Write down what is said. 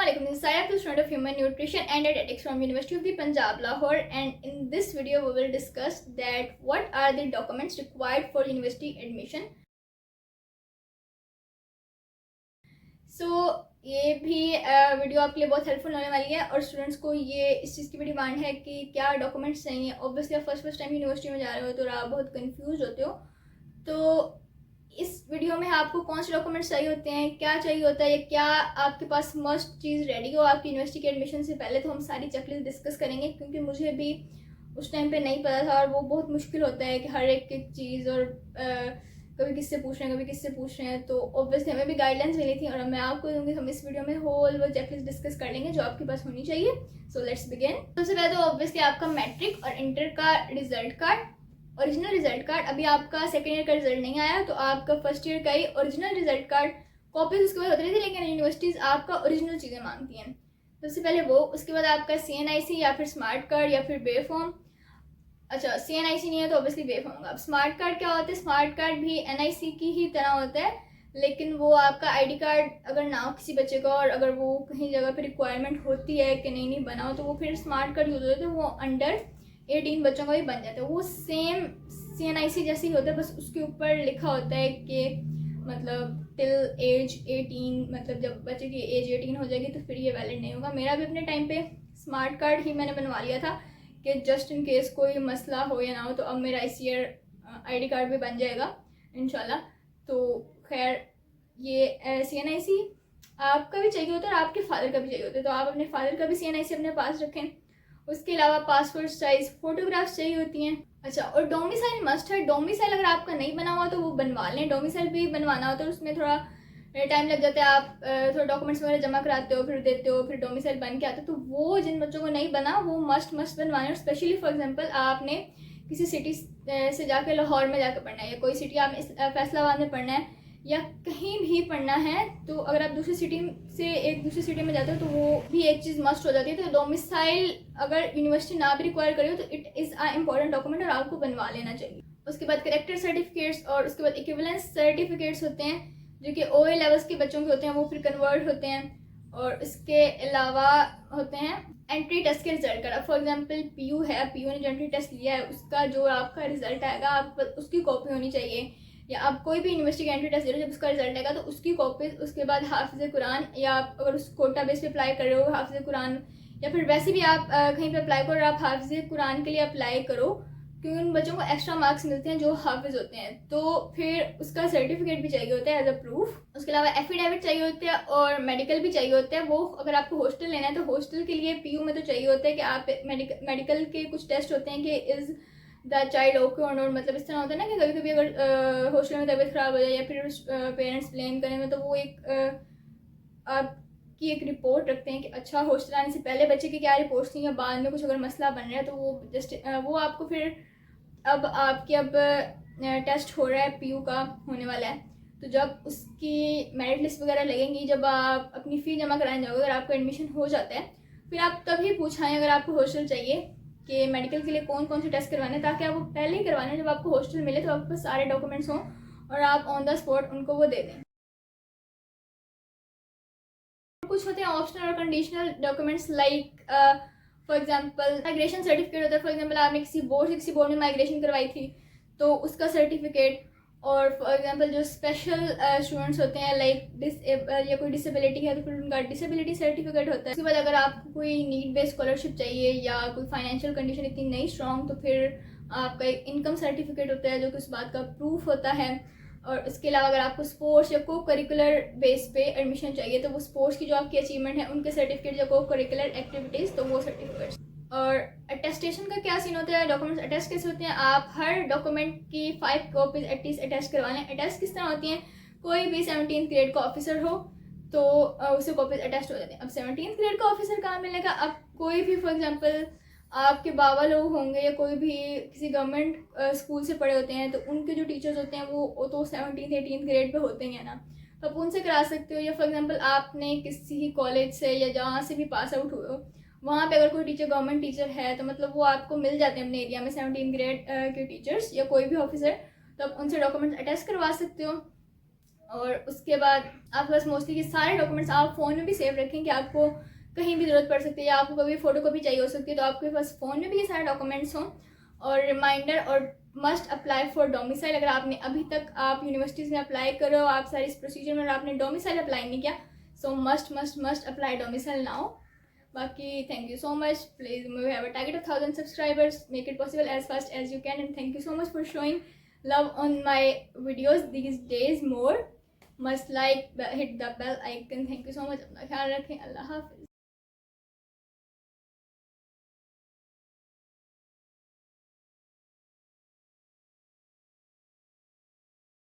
Assalamualaikum. This is Saya, the student of Human Nutrition and Dietetics from University of the Punjab, Lahore, and in this video we will discuss that what are the documents required for university admission. So ये भी video आपके लिए बहुत helpful होने वाली है और students को ये इस चीज़ की भी डिमांड है कि क्या डॉक्यूमेंट्स चाहिए. ऑब्वियसली आप फर्स्ट टाइम यूनिवर्सिटी में जा रहे हो तो आप बहुत कंफ्यूज होते हो. तो इस वीडियो में आपको कौन से डॉक्यूमेंट्स चाहिए होते हैं, क्या चाहिए होता है, या क्या आपके पास मस्ट चीज़ रेडी हो आपकी यूनिवर्सिटी के एडमिशन से पहले. तो हम सारी चेकलिस्ट डिस्कस करेंगे क्योंकि मुझे भी उस टाइम पे नहीं पता था और वो बहुत मुश्किल होता है कि हर एक चीज़ और कभी किससे पूछ रहे हैं कभी किससे पूछ रहे हैं. तो ऑब्वियसली हमें भी गाइडलाइंस मिली थी और मैं आपको दूंगी. हम इस वीडियो में होल वो चेकलिस्ट डिस्कस कर लेंगे जो आपके पास होनी चाहिए. So let's begin. सबसे पहले तो ऑब्वियसली आपका मैट्रिक और इंटर का result card, original result card. अभी आपका सेकेंड ईयर का रिजल्ट नहीं आया तो आपका फर्स्ट ईयर का ही ओरिजिनल रिजल्ट कार्ड कॉपीज उसके बाद होती रहती है, लेकिन यूनिवर्सिटीज़ आपका ओरिजिनल चीज़ें मांगती हैं. सबसे पहले वो, उसके बाद आपका CNIC या फिर स्मार्ट कार्ड या फिर बे फॉर्म. अच्छा, CNIC नहीं है तो ऑब्वियसली बे फॉर्म होगा. अब स्मार्ट कार्ड क्या होता है? स्मार्ट कार्ड भी NIC की ही तरह होता है, लेकिन वो आपका ID कार्ड अगर ना हो किसी बच्चे का और अगर वो कहीं जगह पर रिक्वायरमेंट होती है कि नहीं बनाओ तो वो फिर स्मार्ट कार्ड यूज होता है. तो वो अंडर 18 बच्चों का भी बन जाता है. वो सेम CNIC जैसे ही होता है, बस उसके ऊपर लिखा होता है कि मतलब टिल एज 18, मतलब जब बच्चे की एज 18 हो जाएगी तो फिर ये वैलिड नहीं होगा. मेरा भी अपने टाइम पे स्मार्ट कार्ड ही मैंने बनवा लिया था कि जस्ट इन केस कोई मसला हो या ना हो. तो अब मेरा इस ईयर ID कार्ड भी बन जाएगा इंशाल्लाह. तो खैर ये CNIC आपका भी चाहिए होता है और आपके फादर का भी चाहिए होता है, तो आप अपने फादर का भी CNIC अपने पास रखें. उसके अलावा पासपोर्ट साइज फोटोग्राफ्स चाहिए होती हैं. अच्छा, और डोमिसाइल मस्ट है. डोमिसाइल अगर आपका नहीं बना हुआ तो वो बनवा लें. डोमिसाइल भी बनवाना होता है, उसमें थोड़ा टाइम लग जाता है. आप थोड़ा डॉक्यूमेंट्स वगैरह जमा कराते हो, फिर देते हो, फिर डोमिसाइल बन के आते हो. तो वो जिन बच्चों को नहीं बना वो मस्ट बनवाना है. स्पेशली फॉर एग्जांपल आपने किसी सिटी से जाकर लाहौर में जाकर पढ़ना है या कोई सिटी आप फैसलाबाद में पढ़ना है या कहीं भी पढ़ना है, तो अगर आप दूसरी सिटी से एक दूसरी सिटी में जाते हो तो वो भी एक चीज़ मस्ट हो जाती है. तो डोमिसाइल अगर यूनिवर्सिटी ना भी रिक्वायर करी हो तो it is a important document और आपको बनवा लेना चाहिए. उसके बाद करेक्टर सर्टिफिकेट्स और उसके बाद इक्विवेलेंस सर्टिफिकेट्स होते हैं जो कि OA लेवल्स के बच्चों के होते हैं, वो फिर कन्वर्ट होते हैं. और इसके अलावा होते हैं एंट्री टेस्ट के रिजल्ट का. फॉर एग्जांपल PU है, PU ने जो एंट्री टेस्ट लिया है उसका जो आपका रिजल्ट आएगा आप उसकी कॉपी होनी चाहिए. या आप कोई भी यूनिवर्सिटी का एंट्री टेस्ट दे रहे हो, जब उसका रिजल्ट आएगा तो उसकी कॉपी. उसके बाद हाफिज़ कुरान, या आप अगर उस कोटा बेस पे अप्लाई कर रहे हो हाफिज़ कुरान, या फिर वैसे भी आप कहीं पे अप्लाई करो और आप हाफिज़ कुरान के लिए अप्लाई करो क्योंकि उन बच्चों को एक्स्ट्रा मार्क्स मिलते हैं जो हाफिज़ होते हैं. तो फिर उसका सर्टिफिकेट भी चाहिए होता है एज अ प्रूफ. उसके अलावा एफिडेविट चाहिए होते हैं और मेडिकल भी चाहिए होता है. वो अगर आपको हॉस्टल लेना है तो हॉस्टल के लिए PU में तो चाहिए होता है कि आप मेडिकल के कुछ टेस्ट होते हैं कि इज़ द चाइल्ड ओके और नॉट. मतलब इस तरह होता है ना कि कभी कभी अगर हॉस्टल में तबीयत ख़राब हो जाए या फिर पेरेंट्स ब्लेम करें में, तो वो एक आपकी एक रिपोर्ट रखते हैं कि अच्छा हॉस्टल आने से पहले बच्चे की क्या रिपोर्ट्स थी या बाद में कुछ अगर मसला बन रहा है तो वो जस्ट वो आपको फिर अब आपकी अब टेस्ट हो रहा है PU का होने वाला है. तो जब उसकी मेरिट लिस्ट वगैरह लगेंगी, जब आप अपनी फ़ी जमा कराने जाओगे, अगर आपका एडमिशन हो जाता है फिर आप तभी पूछाएँ अगर आपको हॉस्टल चाहिए कि मेडिकल के लिए कौन कौन से टेस्ट करवाने, ताकि आप वो पहले ही करवाने. जब आपको हॉस्टल मिले तो आपके पास सारे डॉक्यूमेंट्स हों और आप ऑन द स्पॉट उनको वो दे दें. कुछ होते हैं ऑप्शनल और conditional documents like for example migration certificate होता है. फॉर एग्जांपल आपने किसी बोर्ड में माइग्रेशन करवाई थी तो उसका सर्टिफिकेट. और फॉर एग्जांपल जो स्पेशल स्टूडेंट्स होते हैं लाइक या कोई डिसेबिलिटी है तो फिर उनका डिसेबिलिटी सर्टिफिकेट होता है. उसके बाद अगर आपको कोई नीड बेस्ड स्कॉलरशिप चाहिए या कोई फाइनेंशियल कंडीशन इतनी नहीं स्ट्रॉन्ग तो फिर आपका एक इनकम सर्टिफिकेट होता है जो कि उस बात का प्रूफ होता है. और इसके अलावा अगर आपको स्पोर्ट्स या को करिकुलर बेस पे एडमिशन चाहिए तो वो स्पोर्ट्स की जो आपकी अचीवमेंट है उनके सर्टिफिकेट या को करिकुलर एक्टिविटीज़, तो वो सर्टिफिकेट्स. और अटेस्टेशन का क्या सीन होता है, डॉक्यूमेंट्स अटेस्ट कैसे होते हैं? आप हर डॉक्यूमेंट की 5 कॉपीज एटलीस्ट अटेस्ट करवा लें. अटेस्ट किस तरह होती हैं? कोई भी 17th ग्रेड का ऑफिसर हो तो उसे कॉपीज अटेस्ट हो जाती हैं. अब 17th ग्रेड का ऑफिसर कहाँ मिलेगा? अब कोई भी फॉर एग्जाम्पल आपके बाबा लोग होंगे या कोई भी किसी गवर्नमेंट स्कूल से पढ़े होते हैं तो उनके जो टीचर्स होते हैं वो तो 17th 18th ग्रेड पे होते हैं ना, तो आप उनसे करा सकते हो. या फॉर एग्जांपल आपने किसी कॉलेज से या जहाँ से भी पास आउट हुए हो वहाँ पे अगर कोई टीचर गवर्नमेंट टीचर है तो मतलब वो आपको मिल जाते हैं अपने एरिया में 17th ग्रेड के टीचर्स या कोई भी ऑफिसर, तो आप उनसे डॉक्यूमेंट्स अटेस्ट करवा सकते हो. और उसके बाद आपके पास मोस्टली के सारे डॉक्यूमेंट्स आप फ़ोन में भी सेव रखें कि आपको कहीं भी ज़रूरत पड़ सकती है या आपको कभी फ़ोटो कॉपी चाहिए हो सकती है, तो आपके पास फ़ोन में भी ये सारे डॉक्यूमेंट्स हों। और रिमाइंडर और मस्ट अप्लाई फॉर डोमिसाइल, अगर आपने अभी तक आप यूनिवर्सिटीज़ में अप्लाई करो, आप सारे इस प्रोसीजर में आपने डोमिसाइल अप्लाई नहीं किया, so must apply domicile now. बाकी thank you so much, please we have a target of 1000 subscribers, make it possible as fast as you can, and thank you so much for showing love on my videos these days more. Must like, hit the bell icon. Thank you so much. अपना ख्याल रखें. अल्लाह हाफिज़.